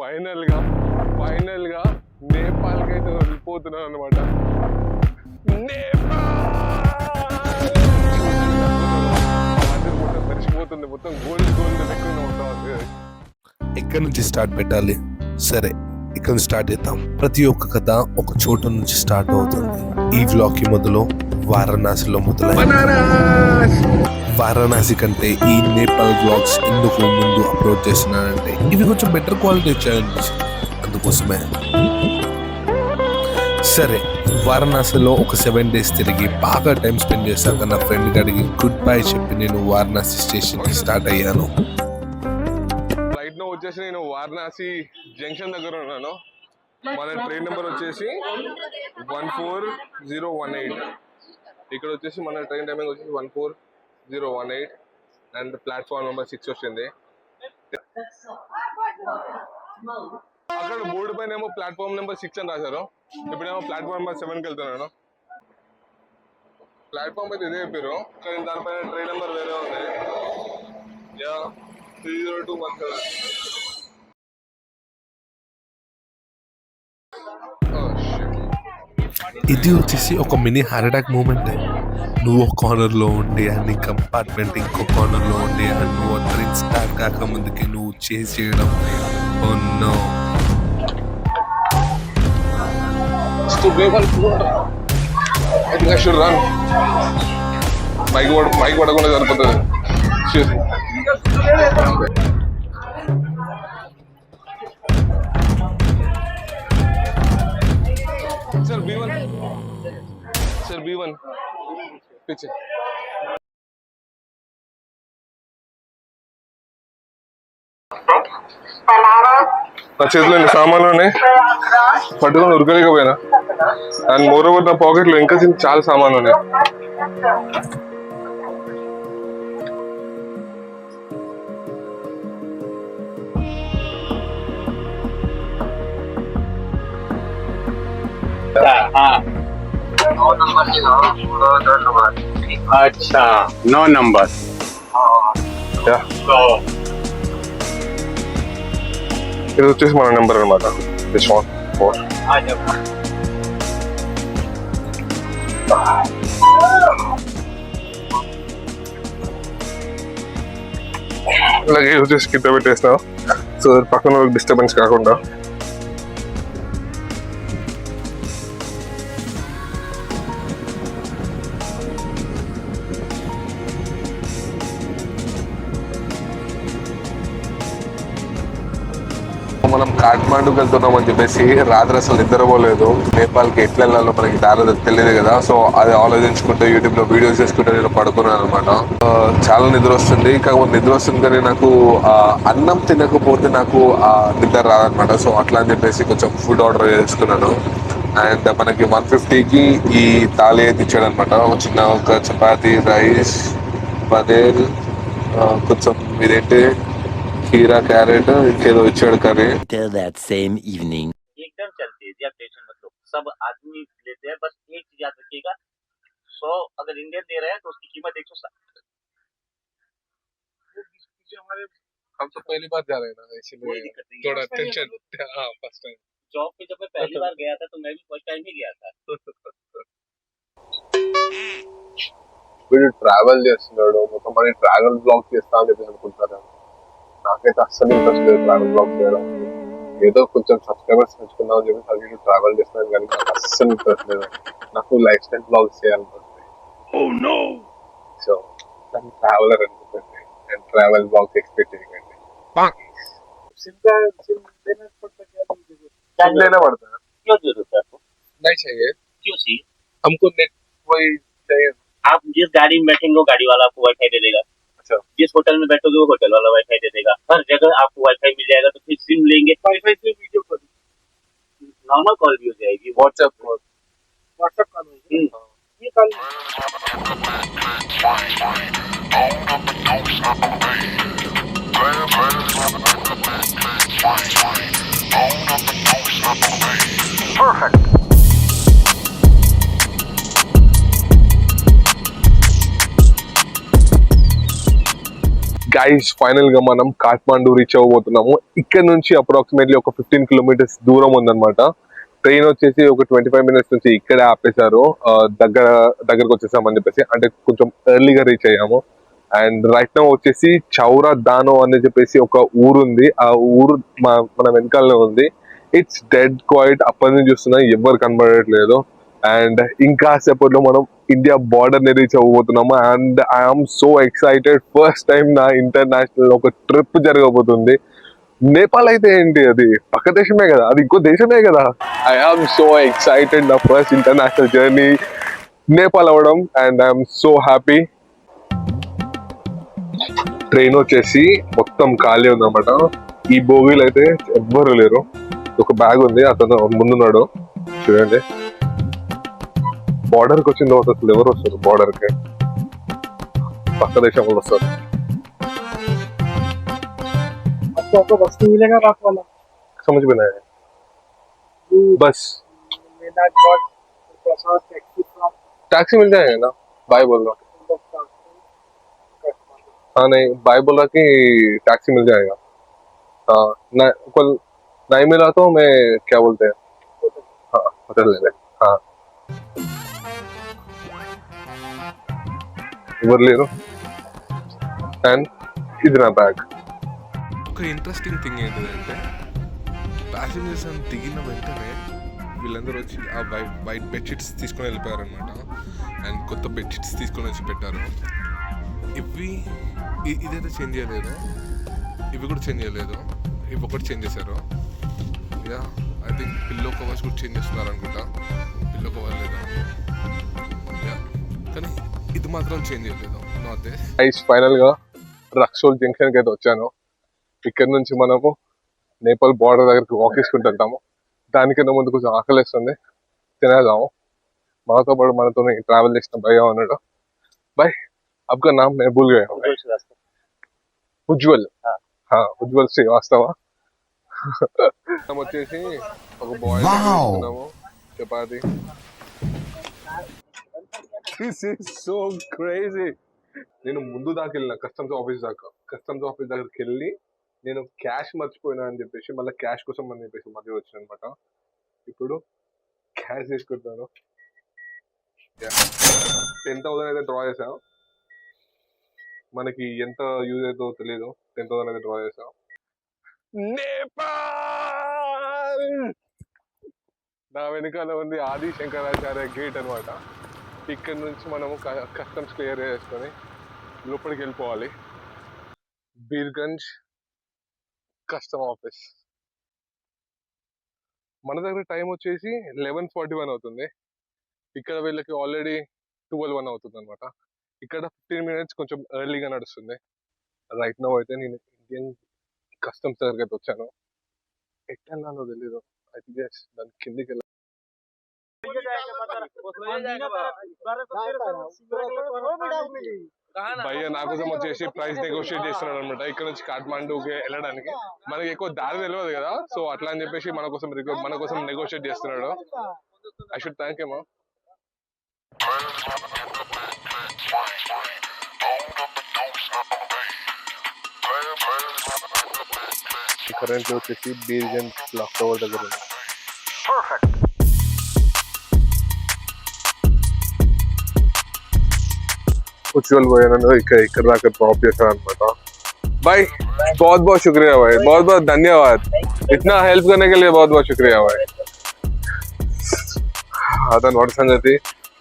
Final గా నేపాల్కి అయితే వెళ్ళిపోతున్నాను అనమాట. మొత్తం మెరిసిపోతుంది, మొత్తం గోల్డ్ లెక్కగా ఉంటుంది. ఎక్కడి నుంచి స్టార్ట్ పెట్టాలి? సరే, ఇక్కడ నుంచి స్టార్ట్ చేద్దాం. ప్రతి ఒక్క కథ ఒక చోటు నుంచి స్టార్ట్ అవుతుంది. ఈ వ్లాగ్ కి మొదలు వారణాసిలో మొదలైంది. వారణాసి కంటే ఈ నేపాల్ వ్లాగ్స్ ఎందుకు ముందు అప్లోడ్ చేస్తున్నానంటే ఇవి కొంచెం బెటర్ క్వాలిటీ వచ్చాయనిపించింది, అందుకోసమే. సరే, వారణాసిలో ఒక 7 days తిరిగి బాగా టైం స్పెండ్ చేశాక నా ఫ్రెండ్ గడికి గుడ్ బై చెప్పి నేను వారణాసి స్టేషన్ కి స్టార్ట్ అయ్యాను. ఫ్లైట్ లో వచ్చేసి నేను వారణాసి జంక్షన్ దగ్గర ఉన్నాను. మన ట్రైన్ నెంబర్ వచ్చేసి 14018. ఇక్కడ వచ్చేసి మన ట్రైన్ టైమింగ్ వచ్చేసి 14018 అండ్ ప్లాట్ఫామ్ నెంబర్ 6 వచ్చింది. అక్కడ బోర్డు పైన ఏమో ప్లాట్ఫామ్ నెంబర్ 6 అని రాశారు. ఇప్పుడేమో ప్లాట్ఫామ్ నెంబర్ 7కి వెళ్తున్నాను. ప్లాట్ఫామ్ అయితే ఇదే చెప్పారు, కానీ దానిపైన ట్రైన్ నెంబర్ వేరే ఉంది. 30217. ఇది వచ్చేసి ఒక మినీ హార్ట్ అటాక్ మూమెంట్. నువ్వు ఒక కార్నర్ లో ఉండి అన్ని కంపార్ట్మెంట్ ఇంకో కార్నర్ లో ఉండి నువ్వు ట్రైన్ స్టార్ట్ కాక ముందుకి నువ్వు చేసి చేయడం. Oh no. I think I should run. Mike పడకుండా సరిపోతుంది. Sir, B1. पीछे. నా చేతిలో సామాన్లు ఉన్నాయి, పట్టుకొని ఉరకలేకపోయినా. అండ్ మోర్ ఓవర్ నా పాకెట్ లో ఇంకా చాలా సామాన్లు ఉన్నాయి. अच्छा, 9 number. Yeah. ఇది వచ్చేసి మన నెంబర్ అనమాట. This one 4. అలాగే వచ్చేసి కింద పెట్టేసిన, సో పక్కన డిస్టర్బెన్స్ కాకుండా. మనం కాఠ్మాండూకి వెళ్తున్నాం అని చెప్పేసి రాత్రి అసలు నిద్రపోలేదు. నేపాల్కి ఎట్లా వెళ్ళాలో మనకి దారి తెలియదు కదా, సో అది ఆలోచించుకుంటూ యూట్యూబ్ లో వీడియోస్ చేసుకుంటే నేను పడుకున్నాను అనమాట. చాలా నిద్ర వస్తుంది, కాకపోతే నిద్ర వస్తుంది కానీ నాకు అన్నం తినకపోతే నాకు నిద్ర రాదనమాట. సో అట్లా అని చెప్పేసి కొంచెం ఫుడ్ ఆర్డర్ చేసుకున్నాను. అండ్ మనకి 150కి ఈ థాలీ అయితే ఇచ్చాడు అనమాట. చిన్న ఒక చపాతీ, రైస్, పనీర్, కొంచెం ఇదేంటి खीरा, कैरेट, इंकेदो इच्छाड़ करे. Till that same evening. एकदम चलती है, आप टेंशन मत लो. सब आदमी लेते हैं, बस एक चीज याद रखिएगा, 100 अगर इंडियन दे रहे हैं तो उसकी कीमत 160. हम तो पहली बार जा रहे हैं ना, इसलिए थोड़ा टेंशन. हाँ, फर्स्ट टाइम. जॉब पे जब मैं पहली बार गया था तो मैं भी फर्स्ट टाइम ही गया था. వీడు ట్రావెల్ చేస్తున్నాడు, మొత్తం మన ట్రావెల్ బ్లాగ్ చేస్తా అని చెప్పి అనుకుంటారా? నాకైతే అస్సలు ఇంట్రెస్ట్ లేదు ట్రావెల్ బ్లాగ్ చేయడం. ఏదో కొంచెం సబ్స్క్రైబర్స్ పెంచుకుందాం అని చెప్పి అది ట్రావెల్ చేస్తున్నాను, కానీ నాకు అస్సలు ఇంట్రెస్ట్ లేదు. నాకు లైఫ్ స్టైల్ బ్లాగ్స్ చేయాలనుకుంటుంది. సో దాన్ని ట్రావెలర్ అనుకుంటుంది అండ్ ట్రావెల్ బ్లాగ్స్ ఎక్స్పెక్ట్ చేయకండి. लेना पड़ता है. क्यों जरूरत है आपको? नहीं चाहिए. क्यों सी? हमको नेट वही चाहिए. आप जिस गाड़ी में बैठेंगे वो गाड़ी वाला आपको वाईफाई दे देगा. अच्छा. जिस होटल में बैठोगे वो होटल वाला वाईफाई दे देगा. हर जगह आपको वाईफाई मिल जाएगा. तो फिर सिम लेंगे, वाईफाई से वीडियो कॉल, नॉर्मल कॉल भी हो जाएगी. व्हाट्सएप कॉल होगी. ये कॉल గైస్ ఫైనల్ గా మనం కాఠ్మాండు రీచ్ అవ్వబోతున్నాము. ఇక్కడ నుంచి అప్రాక్సిమేట్లీ ఒక 15 కిలోమీటర్స్ దూరం ఉందన్నమాట. ట్రైన్ వచ్చేసి ఒక 25 మినిట్స్ నుంచి ఇక్కడే ఆపేశారు. దగ్గరకు వచ్చేసామని చెప్పేసి, అంటే కొంచెం ఎర్లీగా రీచ్ అయ్యాము. అండ్ రైట్ నౌ వచ్చేసి చౌరా దానో అని చెప్పేసి ఒక ఊరు ఉంది. ఆ ఊరు మన వెనకాలనే ఉంది. It's dead quiet. అప్పటి నుంచి చూస్తున్నా ఎవరు కనబడట్లేదు. అండ్ ఇంకా సేపట్లో మనం ఇండియా బార్డర్ ని రీచ్ అవ్వబోతున్నాము. And I'm so excited. First time నా ఇంటర్నేషనల్ ఒక ట్రిప్ జరగబోతుంది. నేపాల్ అయితే ఏంటి, అది పక్క దేశమే కదా, అది ఇంకో దేశమే కదా. I am so excited. నా ఫస్ట్ ఇంటర్నేషనల్ జర్నీ నేపాల్ అవ్వడం. And I'm so happy. Train వచ్చేసి మొత్తం ఖాళీ ఉందన్నమాట. ఈ బోగీలు అయితే ఎవ్వరు లేరు. ఒక బ్యాగ్ ఉంది, అతను ముందున్నాడు చూడండి. బార్డర్ కి వచ్చిన తర్వాత అసలు ఎవరు వస్తారు బార్డర్ కి? పక్క దేశం వాళ్ళు వస్తారు. आपको वस्तु मिलेगा रात वाला समझ में नहीं आया. बस टैक्सी मिल जाएगा ना? बाय बोल रहा. हाँ नहीं, बाय बोला कि टैक्सी मिल जाएगा. हाँ नहीं मिला तो मैं क्या बोलते हैं, हाँ होटल ले ले. हाँ इधर ले लो. एंड इधर बैग. ఒక ఇంట్రెస్టింగ్ థింగ్ ఏంటిదంటే, ప్యాసింజర్స్ అని దిగిన వెంటనే వీళ్ళందరూ వచ్చి ఆ వైట్ బెడ్షీట్స్ తీసుకొని వెళ్ళిపోయారనమాట. అండ్ కొత్త బెడ్షీట్స్ తీసుకొని వచ్చి పెట్టారు. ఇదైతే చేంజ్ చేయలేదు, ఇవి కూడా చేంజ్ చేయలేదు. ఇవి ఒకటి చేంజ్ చేశారు. Yeah I think pillow covers కూడా చేంజ్ చేస్తున్నారు అనుకుంటా. పిల్లో కవర్ లేదా, యా కానీ ఇది మాత్రం చేంజ్ చేయలేదు. నాతే ఫైనల్ గా రక్సోల్ జంక్షన్ కి అయితే వచ్చాను. ఇక్కడ నుంచి మనము నేపాల్ బార్డర్ దగ్గరికి వాక్ చేసుకుంటుంటాము. దానికన్నా ముందు కొంచెం ఆకలిస్తుంది, తినేద్దాము. మాతో పాటు మనతో ట్రావెల్ చేసిన భయ్య ఉన్నాడు. भाई आपका नाम मैं भूल गया हूँ. ఉజ్వల్. ఉజ్వల్ శ్రీవాస్తవ. వచ్చేసి ఒక బాయ్ తీసుకున్నాము, chapati. This is so crazy. నేను ముందు దాకా వెళ్ళిన కస్టమ్స్ ఆఫీస్ దగ్గరికి వెళ్ళి నేను క్యాష్ మర్చిపోయినా అని చెప్పేసి మళ్ళీ క్యాష్ కోసం అని చెప్పేసి మళ్ళీ వచ్చాను అనమాట. ఇప్పుడు క్యాష్ తీసుకుంటాను. 10,000 అయితే డ్రా చేసాం. మనకి ఎంత యూజ్ అవుతుందో తెలియదు. 10,000 అయితే డ్రా చేసాం. నేపాల్ నా వెనకాల ఉంది ఆది శంకరాచార్య గేట్ అనమాట. ఇక్కడ నుంచి మనము కస్టమ్స్ క్లియర్ చేసుకొని లోపలికి వెళ్ళిపోవాలి. బీర్గంజ్ కస్టమ్ ఆఫీస్. మన దగ్గర టైం వచ్చేసి 11:41 అవుతుంది. ఇక్కడ వీళ్ళకి ఆల్రెడీ 12:01 అవుతుంది అనమాట. ఇక్కడ 15 మినిట్స్ కొంచెం ఎర్లీగా నడుస్తుంది. రైట్ నౌ అయితే నేను ఇండియన్ కస్టమ్స్ దగ్గరికి అయితే వచ్చాను. ఎట్లా వెళ్ళాలో తెలీదు. అయితే జస్ట్ దాని కిందికి వెళ్ళాలి. భయ్య నా కోసం వచ్చేసి ప్రైస్ నెగోషియేట్ చేస్తున్నాడు అనమాట. ఇక్కడ నుంచి కాఠ్మాండూకి వెళ్ళడానికి మనకి ఎక్కువ దారి తెలియదు కదా, సో అట్లా అని చెప్పేసి మన కోసం నెగోషియేట్ చేస్తున్నాడు. I should thank you. Current వచ్చేసి బీర్గంజ్ క్లాక్ టవర్ దగ్గర ఉంది. उज्जवल भाई ने ఇక్కడ దాకా డ్రాప్ చేశారు అనమాట. भाई बहुत बहुत शुक्रिया भाई, बहुत बहुत धन्यवाद. इतना हेल्प करने के लिए बहुत बहुत शुक्रिया भाई. అదనమాట సంగతి.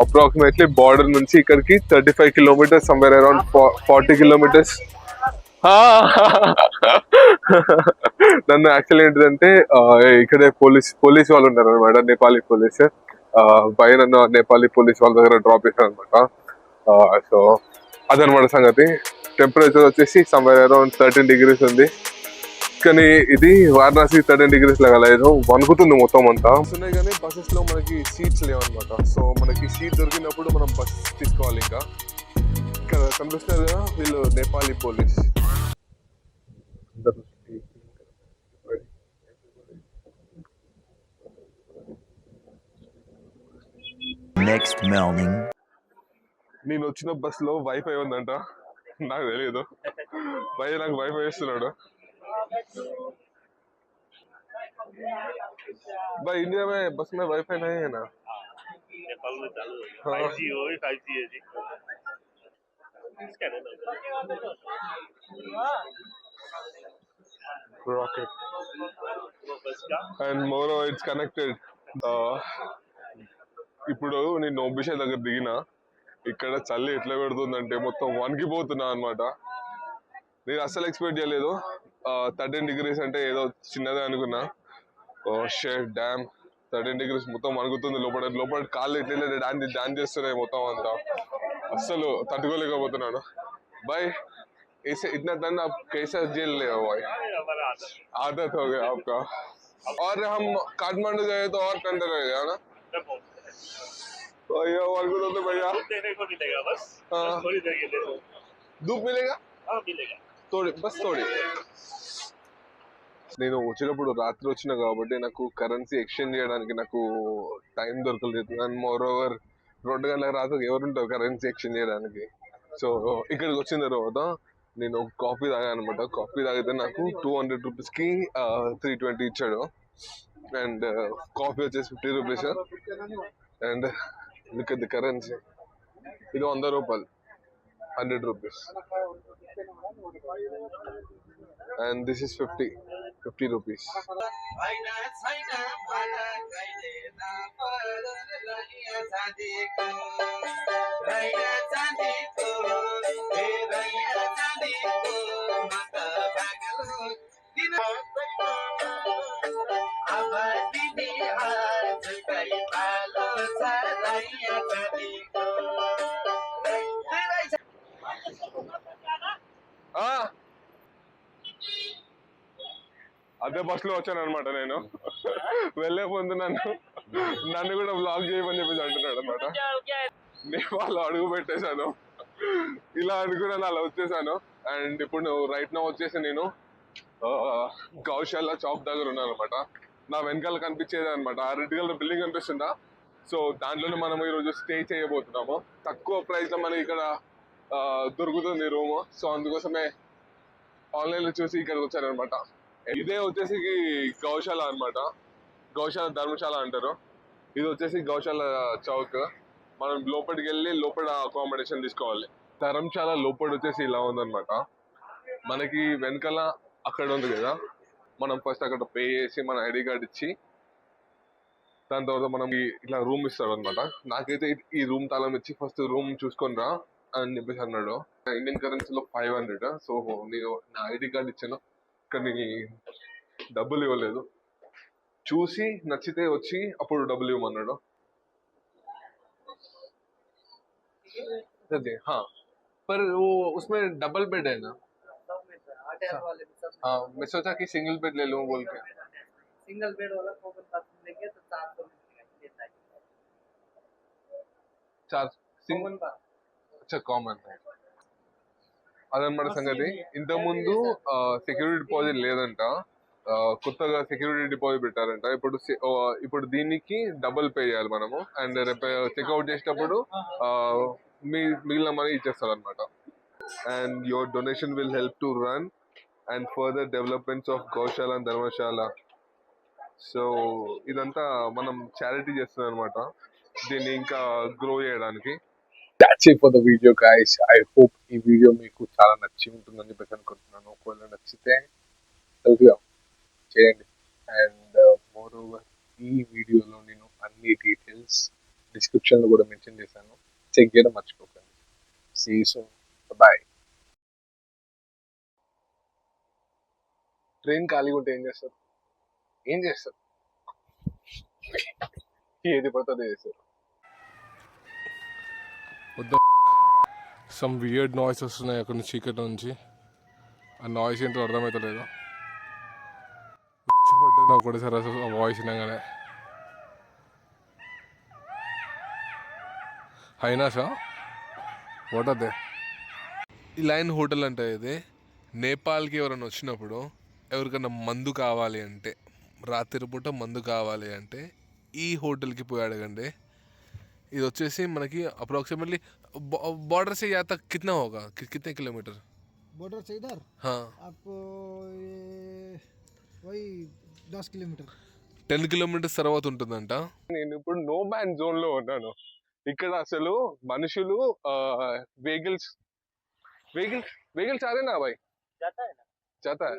అప్రాక్సిమేట్లీ బార్డర్ నుంచి ఇక్కడికి 35 కిలోమీటర్స్, సమ్వేర్ అరౌండ్ 40 కిలోమీటర్స్. నన్ను యాక్చువల్ ఏంటిదంటే ఇక్కడే పోలీస్ వాళ్ళు ఉన్నారు అనమాట, నేపాలీ పోలీస్. భయ నన్ను నేపాలీ పోలీస్ వాళ్ళ దగ్గర డ్రాప్ చేశారు అనమాట. సో అదనమాట సంగతి. టెంపరేచర్ వచ్చేసి సమ్వేర్ అరౌండ్ 13 degrees ఉంది. కానీ ఇది వారణాసి 13 degrees లాగా లేదు, వణుకుతుంది మొత్తం అంతా. ఉన్నాయి కానీ బస్సెస్ లో మనకి సీట్స్ లేవు అనమాట. సో మనకి సీట్ దొరికినప్పుడు మనం బస్ తీసుకోవాలి. ఇంకా ఇక్కడ కనిపిస్తున్నారు కదా వీళ్ళు నేపాలీ పోలీస్. Next morning. నేను వచ్చిన బస్ లో వైఫై ఉందంట. నాకు తెలియదు భయ నాకు వైఫై ఇస్తున్నాడు भाई इंडिया में बस में वाईफाई नहीं है ना नेपाल में चालू हो गया हाँ। 5G हो 5G है जी इसका रॉकेट वो बस का అండ్ మోర్ ఇట్స్ కనెక్టెడ్ ఇప్పుడు నేను నోబిషా దగ్గర దిగిన ఇక్కడ చలి ఎట్లా పెడుతుందంటే మొత్తం వణికిపోతున్నా అనమాట నేను అస్సలు ఎక్స్పెక్ట్ చేయలేదు 13 degrees అంటే ఏదో చిన్నదే అనుకున్నా షేట్ డ్యామ్ 13 degrees మొత్తం వణుకుతుంది లోపల కాళ్ళు ఎట్లా డాన్స్ చేస్తున్నాయి మొత్తం అంతా అస్సలు తట్టుకోలేకపోతున్నాను బాయ్ ऐसे इतना ठंड आप कैसे झेल रहे हो भाई हमारा आदत आदत हो गया आपका और हम काठमांडू गए तो और ठंड रहेगा ना भैया और को तो भैया देखने को मिलेगा बस हाँ। बस थोड़ी देर के लिए धूप मिलेगा हाँ मिलेगा थोड़ी बस थोड़ी నేను వచ్చినప్పుడు రాత్రి వచ్చిన కాబట్టి నాకు కరెన్సీ ఎక్స్చేంజ్ చేయడానికి నాకు టైం దొరకలేదు అండ్ మోర్ ఓవర్ 2 గంటల రాత్రికి ఎవరుంటారు కరెన్సీ ఎక్స్చేంజ్ చేయడానికి సో ఇక్కడికి వచ్చిన తర్వాత నేను కాఫీ తాగాను అనమాట కాఫీ తాగితే నాకు 200 రూపీస్కి 320 ఇచ్చాడు అండ్ కాఫీ వచ్చేసి 50 rupees and look at the currency ఇది 100 రూపాయలు 100 rupees and this is 50 rupees అదే బస్ లో వచ్చాను అనమాట నేను వెళ్ళే ముందు నన్ను కూడా బ్లాగ్ చేయమని చెప్పేసి అంటున్నాడు అనమాట నేను వాళ్ళు అడుగు పెట్టేశాను ఇలా అనుకున్నాను అలా వచ్చేసాను అండ్ ఇప్పుడు రైట్ నా వచ్చేసి నేను గౌశాల చౌక్ దగ్గర ఉన్నాను అనమాట నా వెనకాల కనిపించేది అనమాట ఆ రెడ్ కలర్ బిల్డింగ్ కనిపిస్తుందా సో దాంట్లోనే మనం ఈరోజు స్టే చేయబోతున్నాము తక్కువ ప్రైస్ లో మనకి ఇక్కడ దొరుకుతుంది రూమ్ సో అందుకోసమే ఆన్లైన్ లో చూసి ఇక్కడికి వచ్చాను అనమాట ఇదే వచ్చేసి గౌశాల అనమాట గౌశాల ధర్మశాల అంటారు ఇది వచ్చేసి గౌశాల చౌక్ మనం లోపలికి వెళ్ళి లోపల అకామిడేషన్ తీసుకోవాలి ధర్మశాల లోపల వచ్చేసి ఇలా ఉందన్నమాట మనకి వెనకాల అక్కడ ఉంది కదా మనం ఫస్ట్ అక్కడ పే చేసి మన ఐడి కార్డ్ ఇచ్చి దాని తర్వాత మనం ఇట్లా రూమ్ ఇస్తాడు అనమాట నాకైతే ఈ రూమ్ తాళం ఇచ్చి ఫస్ట్ రూమ్ చూసుకొని రా అని చెప్పేసి అన్నాడు ఇండియన్ కరెన్సీలో 500 సో నేను నా ఐడి కార్డ్ ఇచ్చాను కానీ డబ్బులు ఇవ్వలేదు చూసి నచ్చితే వచ్చి అప్పుడు డబ్బులు ఇవ్వమన్నాడు अरे हाँ पर वो उसमें डबल बेड है ना हाँ मैं सोचा कि सिंगल बेड ले लूं बोल के सिंगल बेड वाला कॉमन बाथरूम लेंगे तो 400 मिलेगा चार सिंगल कॉमन बाथ अच्छा कॉमन है అదనమాట సంగతి ఇంతకు ముందు సెక్యూరిటీ డిపాజిట్ లేదంట కొత్తగా సెక్యూరిటీ డిపాజిట్ పెట్టారంట ఇప్పుడు దీనికి డబుల్ పే చేయాలి మనము అండ్ రేపు చెక్అవుట్ చేసేటప్పుడు మిగిలిన మనీ ఇచ్చేస్తారు అనమాట and your donation will help to run and further developments of Gaushala and Dharmashala so ఇదంతా మనం చారిటీ చేస్తున్నాం అనమాట దీన్ని ఇంకా గ్రో చేయడానికి That's it for the video, guys. I hope ఈ వీడియో మీకు చాలా నచ్చి ఉంటుందని చెప్పేసి అనుకుంటున్నాను ఒకవేళ నచ్చితే హెల్ప్గా చేయండి అండ్ మోర్ ఓవర్ ఈ వీడియోలో నేను అన్ని డీటెయిల్స్ డిస్క్రిప్షన్లో కూడా మెన్షన్ చేశాను చెక్ చేయడం మర్చిపోకండి see you soon bye train ఖాళీగా ఉంటే ఏం చేస్తారు ఏది పడుతుంది చేస్తారు సమ్ వియర్డ్ నాయిస్ వస్తున్నాయి అక్కడ నుంచి చీకటి నుంచి ఆ నాయిస్ ఏంటో అర్థమవుతలేదు పడ్డది ఒకటేసారి అసలు ఆ వాయిస్ వినగానే హైనాసా వాట్ ఆర్ దే ఈ లైన్ హోటల్ అంటే ఇది నేపాల్కి ఎవరైనా వచ్చినప్పుడు ఎవరికైనా మందు కావాలి అంటే రాత్రిపూట మందు కావాలి అంటే ఈ హోటల్కి పోయి అడగండి ఇది వచ్చేసి మనకి అప్రాక్సిమేట్లీ बॉर्डर से यहाँ तक कितना होगा कितने किलोमीटर? बॉर्डर से इधर हाँ आपको ये वही 10 किलोमीटर 10 కిలోమీటర్స్ తర్వాత ఉంటుందంట. నేను ఇప్పుడు నో మ్యాన్ జోన్ లో ఉన్నాను. ఇక్కడ అసలు మనుషులు వెహికల్స్ వెహికల్స్ ఆ రే నా భాయ్ जाता है ना जाता है